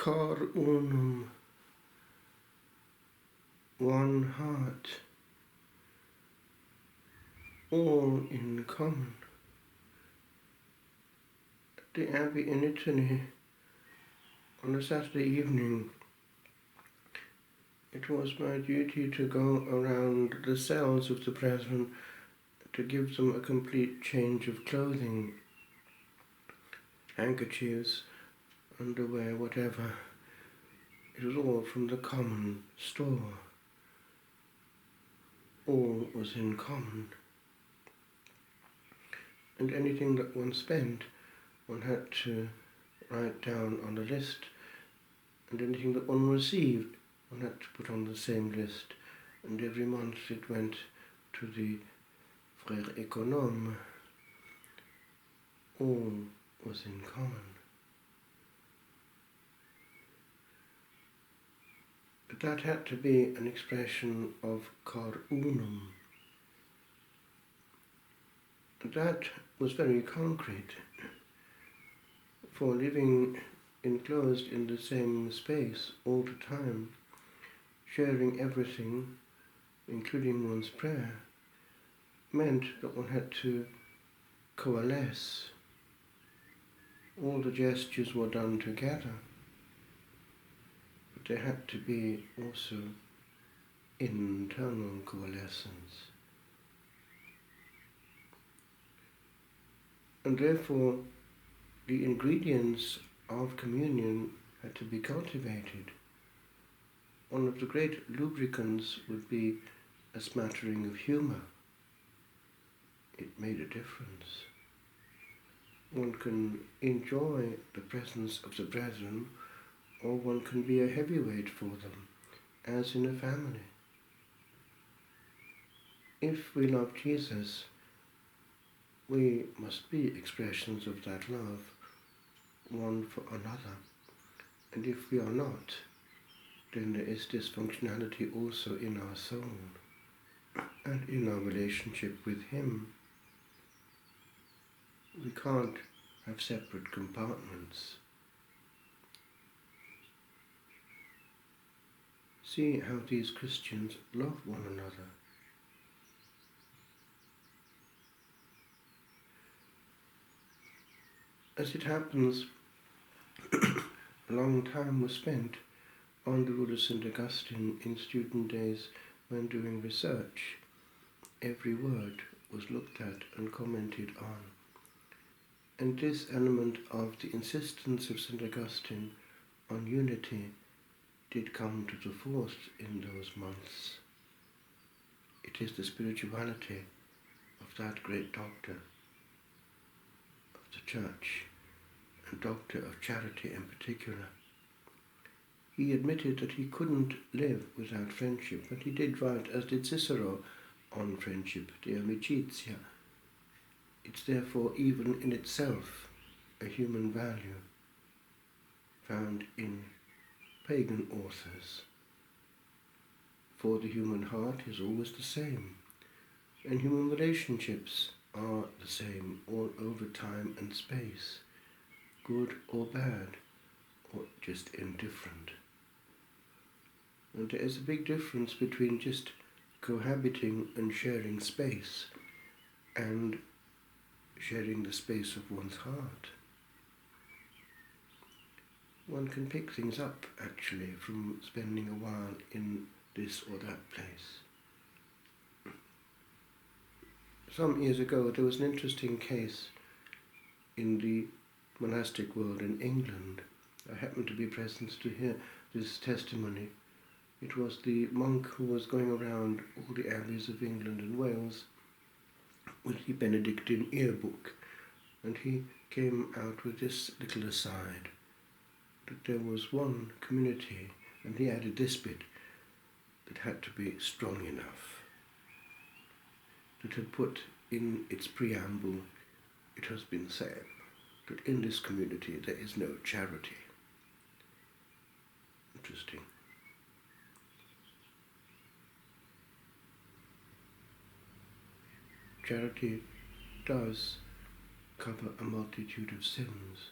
Cor unum, one heart, all in common. At the Abbey in Italy, on a Saturday evening, it was my duty to go around the cells of the brethren to give them a complete change of clothing, handkerchiefs, underwear, whatever. It was all from the common store. All was in common. And anything that one spent, one had to write down on a list, and anything that one received, one had to put on the same list, and every month it went to the frère économe. All was in common. But that had to be an expression of cor unum. That was very concrete, for living enclosed in the same space all the time, sharing everything, including one's prayer, meant that one had to coalesce. All the gestures were done together, but there had to be also internal coalescence. And therefore, the ingredients of communion had to be cultivated. One of the great lubricants would be a smattering of humour. It made a difference. One can enjoy the presence of the brethren, or one can be a heavyweight for them, as in a family. If we love Jesus, we must be expressions of that love, one for another. And if we are not, then there is dysfunctionality also in our soul and in our relationship with Him. We can't have separate compartments. See how these Christians love one another. As it happens, a long time was spent on the Rule of St. Augustine in student days when doing research. Every word was looked at and commented on. And this element of the insistence of St. Augustine on unity did come to the fore in those months. It is the spirituality of that great doctor of the Church, and doctor of charity in particular. He admitted that he couldn't live without friendship, but he did write, as did Cicero, on friendship, de amicitia. It's therefore even in itself a human value found in pagan authors. For the human heart is always the same, and human relationships are the same all over time and space, good or bad, or just indifferent. And there is a big difference between just cohabiting and sharing space and sharing the space of one's heart. One can pick things up, actually, from spending a while in this or that place. Some years ago, there was an interesting case in the monastic world in England. I happened to be present to hear this testimony. It was the monk who was going around all the abbeys of England and Wales with the Benedictine yearbook, and he came out with this little aside, that there was one community, and he added this bit, that had to be strong enough, that had put in its preamble, it has been said that in this community there is no charity. Interesting. Charity does cover a multitude of sins.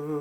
unum.